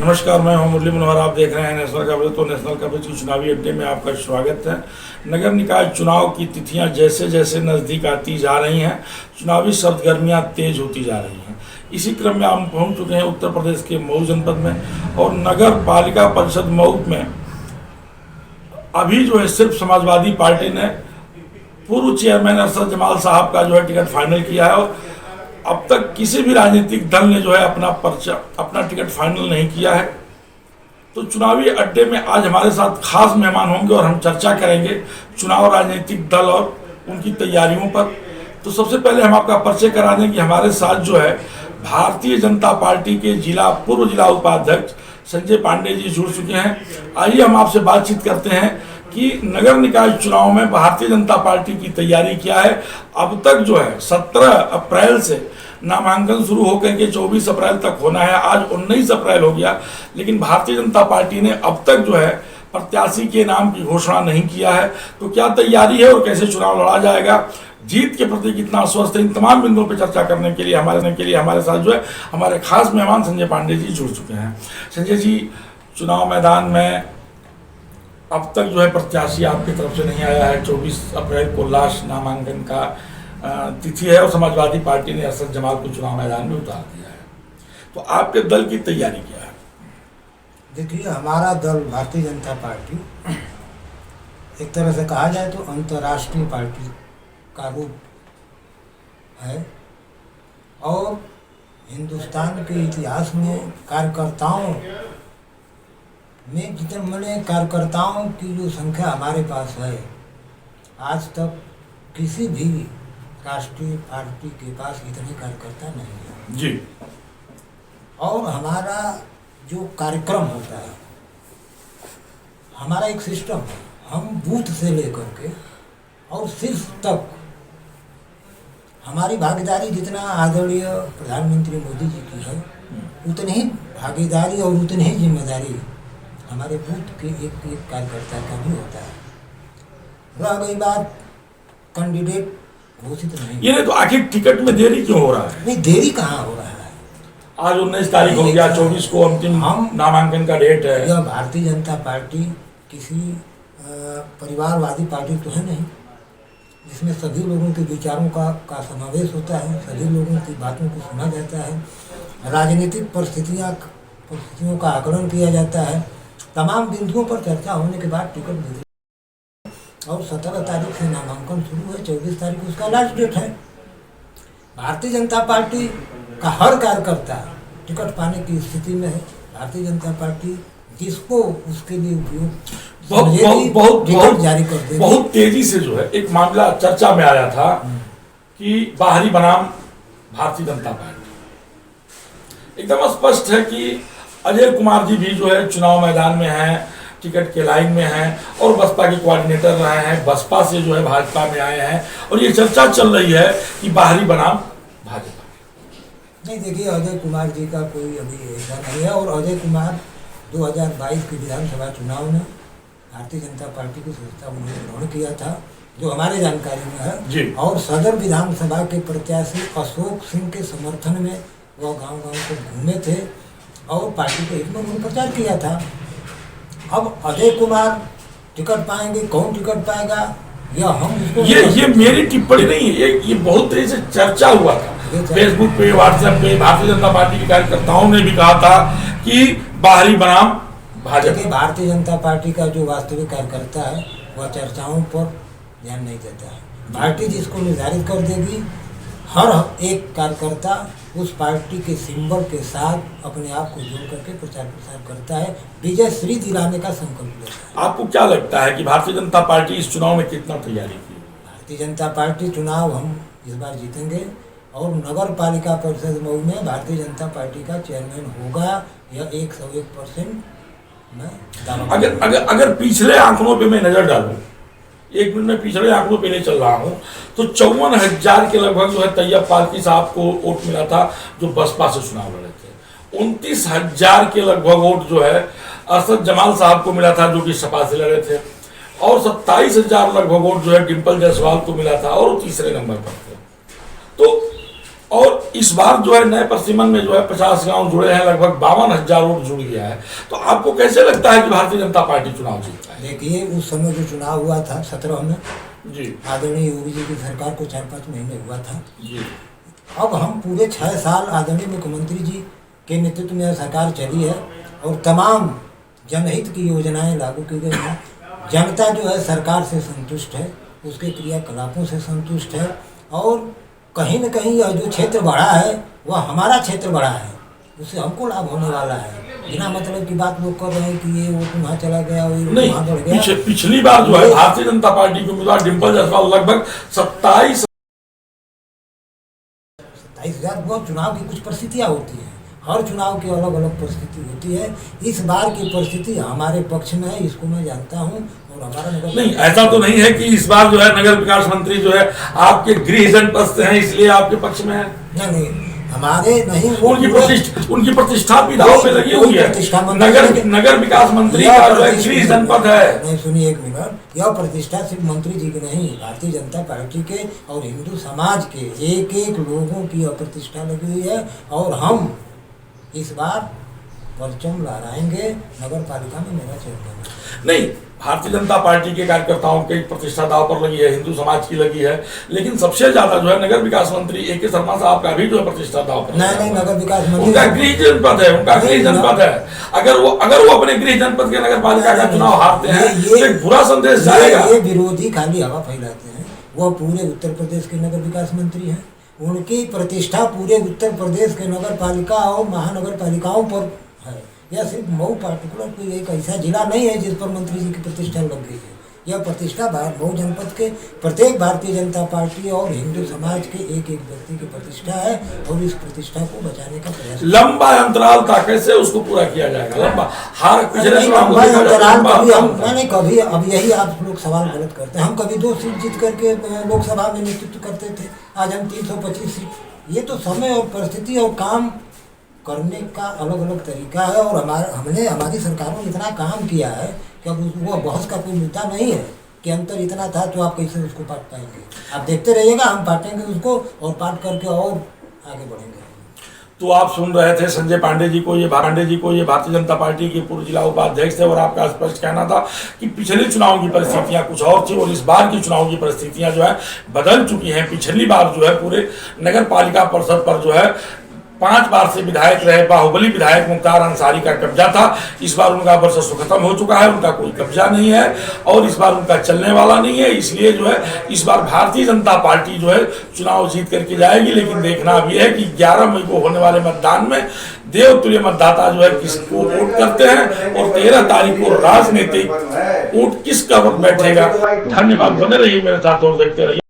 नमस्कार, मैं हूं मुरली मनोहर। आप देख रहे हैं नेशनल कवरेज। तो नेशनल कवरेज की चुनावी अड्डे में आपका स्वागत है। नगर निकाय चुनाव की तिथियां जैसे जैसे नज़दीक आती जा रही हैं, चुनावी सरगर्मियां तेज होती जा रही हैं। इसी क्रम में हम पहुंच चुके हैं उत्तर प्रदेश के मऊ जनपद में, और नगर पालिका परिषद मऊ में अभी जो है सिर्फ समाजवादी पार्टी ने पूर्व चेयरमैन अरशद जमाल साहब का जो है टिकट फाइनल किया है, और अब तक किसी भी राजनीतिक दल ने जो है अपना टिकट फाइनल नहीं किया है। तो चुनावी अड्डे में आज हमारे साथ खास मेहमान होंगे और हम चर्चा करेंगे चुनाव, राजनीतिक दल और उनकी तैयारियों पर। तो सबसे पहले हम आपका परिचय करा दें कि हमारे साथ जो है भारतीय जनता पार्टी के पूर्व जिला उपाध्यक्ष संजय पांडे जी जुड़ चुके हैं। आइए हम आपसे बातचीत करते हैं कि नगर निकाय चुनाव में भारतीय जनता पार्टी की तैयारी क्या है। अब तक जो है 17 अप्रैल से नामांकन शुरू होकर के 24 अप्रैल तक होना है। आज 19 अप्रैल हो गया, लेकिन भारतीय जनता पार्टी ने अब तक जो है प्रत्याशी के नाम की घोषणा नहीं किया है। तो क्या तैयारी है और कैसे चुनाव लड़ा जाएगा, जीत के प्रति कितना आश्वस्त है, इन तमाम बिंदुओं पर चर्चा करने के लिए हमारे साथ जो है हमारे खास मेहमान संजय पांडे जी जुड़ चुके हैं। संजय जी, चुनाव मैदान में अब तक जो है प्रत्याशी आपकी तरफ से नहीं आया है। 24 अप्रैल को लास्ट नामांकन का तिथि है और समाजवादी पार्टी ने अरशद जमाल को चुनाव मैदान में उतार दिया है। तो आपके दल की तैयारी क्या है? देखिए, हमारा दल भारतीय जनता पार्टी एक तरह से कहा जाए तो अंतर्राष्ट्रीय पार्टी का रूप है, और हिंदुस्तान के इतिहास में कार्यकर्ताओं में कार्यकर्ताओं की जो संख्या हमारे पास है, आज तक किसी भी राष्ट्रीय पार्टी के पास इतने कार्यकर्ता नहीं है जी। और हमारा जो कार्यक्रम होता है, हमारा एक सिस्टम है। हम बूथ से लेकर के और शीर्ष तक हमारी भागीदारी जितना आदरणीय प्रधानमंत्री मोदी जी की है, उतनी ही भागीदारी और उतनी ही जिम्मेदारी हमारे बूथ के एक कार्यकर्ता का भी होता है। रह गई बात कैंडिडेट घोषित नहीं, ये तो आखिर टिकट में देरी क्यों हो रहा है? नहीं, देरी कहाँ हो रहा है। आज 19 तारीख हो गया, 24 को अंतिम नामांकन का डेट है। यह भारतीय जनता पार्टी किसी परिवारवादी पार्टी तो है नहीं, जिसमें सभी लोगों के विचारों का समावेश होता है, सभी लोगों की बातों को सुना जाता है, राजनीतिक परिस्थितियों का आकलन किया जाता है, तमाम बिंदुओं पर चर्चा होने के बाद टिकट मिली, और 17 तारीख से नामांकन शुरू है, 24 तारीख उसका लास्ट डेट है। भारतीय जनता पार्टी का हर कार्यकर्ता टिकट पाने की स्थिति में है। भारतीय जनता पार्टी जिसको उसके लिए उपयोग बहुत जारी कर देगी। बहुत तेजी से जो है एक मामला चर्चा में आया था कि बाहरी बनाम भारतीय जनता पार्टी। एकदम स्पष्ट है कि अजय कुमार जी भी जो है चुनाव मैदान में हैं, टिकट के लाइन में हैं, और बसपा के कोऑर्डिनेटर रहे हैं, बसपा से जो है भाजपा में आए हैं, और ये चर्चा चल रही है कि बाहरी बनाम भाजपा। नहीं, देखिए, अजय कुमार जी का कोई अभी ऐसा नहीं है, और अजय कुमार 2022 के विधानसभा चुनाव में भारतीय जनता पार्टी की सदस्यता उन्होंने ग्रहण किया था, जो हमारे जानकारी में है जी। और सदर विधानसभा के प्रत्याशी अशोक सिंह के समर्थन में वह गांव-गांव को घूमे थे और पार्टी के हित में उन्होंने प्रचार किया था। अब अजय कुमार टिकट पाएंगे, कौन टिकट पाएगा, या हम ये मेरी टिप्पणी नहीं है, ये बहुत तेजी से चर्चा हुआ था फेसबुक पे, व्हाट्सएप पे। भारतीय जनता पार्टी के कार्यकर्ताओं ने भी कहा था कि बाहरी बनाम भाजपा। भारतीय जनता पार्टी का जो वास्तविक कार्यकर्ता है वह चर्चाओं पर ध्यान नहीं देता है। पार्टी जिसको निर्धारित कर देगी, हर एक कार्यकर्ता उस पार्टी के सिंबल के साथ अपने आप को जोड़ करके प्रचार प्रसार करता है, विजय श्री दिलाने का संकल्प लेता है। आपको क्या लगता है कि भारतीय जनता पार्टी इस चुनाव में कितना तैयारी की? भारतीय जनता पार्टी चुनाव हम इस बार जीतेंगे, और नगर पालिका परिषद मऊ में भारतीय जनता पार्टी का चेयरमैन होगा, यह 101% मैं अगर पिछले आंकड़ों पे मैं नजर डालूं, एक मिनट में पिछले आंकड़ों पे नहीं चल रहा हूं, तो 54,000 के लगभग जो है तैयब पालकी साहब को वोट मिला था, जो बसपा से चुनाव लड़े थे। 29,000 के लगभग वोट जो है अरशद जमाल साहब को मिला था, जो कि सपा से लड़े थे, और 27,000 लगभग वोट जो है डिम्पल जायसवाल को मिला था, और तीसरे नंबर पर थे। तो और इस बार जो है नए परिसीमन में जो है 50 गांव जुड़े हैं, लगभग 52,000 वोट जुड़ गया है। तो आपको कैसे लगता है कि भारतीय जनता पार्टी चुनाव जीतता है? देखिए, उस समय जो चुनाव हुआ था 17 में जी आदरणीय योगी जी की सरकार को 4-5 महीने हुआ था। जी अब हम पूरे 6 साल आदरणीय मुख्यमंत्री जी के नेतृत्व में सरकार चली है और तमाम जनहित की योजनाएं लागू की गई हैं। जनता जो है सरकार से संतुष्ट है, उसके क्रियाकलापों से संतुष्ट है और कहीं न कहीं यह जो क्षेत्र बढ़ा है वह हमारा क्षेत्र बढ़ा है, उससे हमको लाभ होने वाला है। बिना मतलब की बात लोग कर रहे हैं कि ये वो वहाँ चला गया, वो नहीं, वहाँ बढ़ गया। पिछली बार जो है भारतीय जनता पार्टी के उम्मीदवार डिम्पल जायसवाल लगभग 27 27,000। बहुत चुनाव की कुछ परिस्थितियाँ होती हैं, हर चुनाव की अलग अलग परिस्थिति होती है। इस बार की परिस्थिति हमारे पक्ष में है, इसको मैं जानता हूँ। और हमारा नगर नहीं, ऐसा तो नहीं है कि इस बार जो है नगर विकास मंत्री जो है आपके गृह जनपद से हैं इसलिए आपके पक्ष में है? नहीं, हमारे नहीं, उनकी प्रतिष्ठा भी दांव पे लगी हुई है। नगर विकास मंत्री का जो है गृह जनपद है। नहीं, सुनिए एक मिनट, यह प्रतिष्ठा सिर्फ मंत्री जी की नहीं, भारतीय जनता पार्टी के और हिंदू समाज के एक एक लोगों की यह प्रतिष्ठा लगी हुई है। और हम इस बार परचम लहराएंगे, नगर पालिका में मेरा चेयरमैन। नहीं, भारतीय जनता पार्टी के कार्यकर्ताओं की प्रतिष्ठा दांव पर लगी है, हिंदू समाज की लगी है, लेकिन सबसे ज्यादा जो है नगर विकास मंत्री ए.के. शर्मा साहब का भी जो है प्रतिष्ठा दांव पर। नहीं, नगर विकास मंत्री उनका गृह जनपद है, उनका गृह जनपद है। अगर वो अपने गृह जनपद के नगर पालिका का चुनाव हारते हैं तो एक बुरा संदेश जाएगा। ये विरोधी खाली हवा फैलाते हैं। वह पूरे उत्तर प्रदेश के नगर विकास मंत्री हैं, उनकी प्रतिष्ठा पूरे उत्तर प्रदेश के नगर पालिका और महानगर पालिकाओं पर है। यह सिर्फ मऊ पार्टिकुलर कोई एक ऐसा जिला नहीं है जिस पर मंत्री जी की प्रतिष्ठा लग गई है। यह प्रतिष्ठा मऊ जनपद के प्रत्येक भारतीय जनता पार्टी और हिंदू समाज के एक एक व्यक्ति की प्रतिष्ठा है और इस प्रतिष्ठा को बचाने का प्रयास। लंबा अंतराल था, कैसे उसको पूरा किया जाएगा? लंबा हार पिछले कभी अब यही आप लोग सवाल गलत करते हैं। हम कभी 2 सीट जीत करके लोकसभा में नेतृत्व करते थे, आज हम 325 सीट। ये तो समय और परिस्थिति और काम करने का अलग अलग तरीका है। और हमारी सरकारों ने इतना काम किया है कि अब वो बहस का कोई मुद्दा नहीं है कि अंतर इतना था तो आप कैसे उसको पाट पाएंगे। आप देखते रहिएगा, हम पाटेंगे उसको और पाट करके और आगे बढ़ेंगे। तो आप सुन रहे थे संजय पांडे जी को, ये भारतीय जनता पार्टी के पूर्व जिला उपाध्यक्ष थे और आपका स्पष्ट कहना था कि पिछले चुनाव की परिस्थितियां कुछ और थी और इस बार की चुनाव की परिस्थितियां जो है बदल चुकी हैं। पिछली बार जो है पूरे नगर पालिका परिषद पर जो है 5 बार से विधायक रहे बाहुबली विधायक मुख्तार अंसारी का कब्जा था। इस बार उनका वर्चस्व खत्म हो चुका है, उनका कोई कब्जा नहीं है और इस बार उनका चलने वाला नहीं है। इसलिए जो है इस बार भारतीय जनता पार्टी जो है चुनाव जीत करके जाएगी। लेकिन देखना अभी है कि 11 मई को होने वाले मतदान में देवतुल्य मतदाता जो है किसको वोट करते हैं और 13 तारीख को राजनीतिक वोट किसका वोट बैठेगा। धन्यवाद, बने रहिए मेरे साथ और देखते रहिए।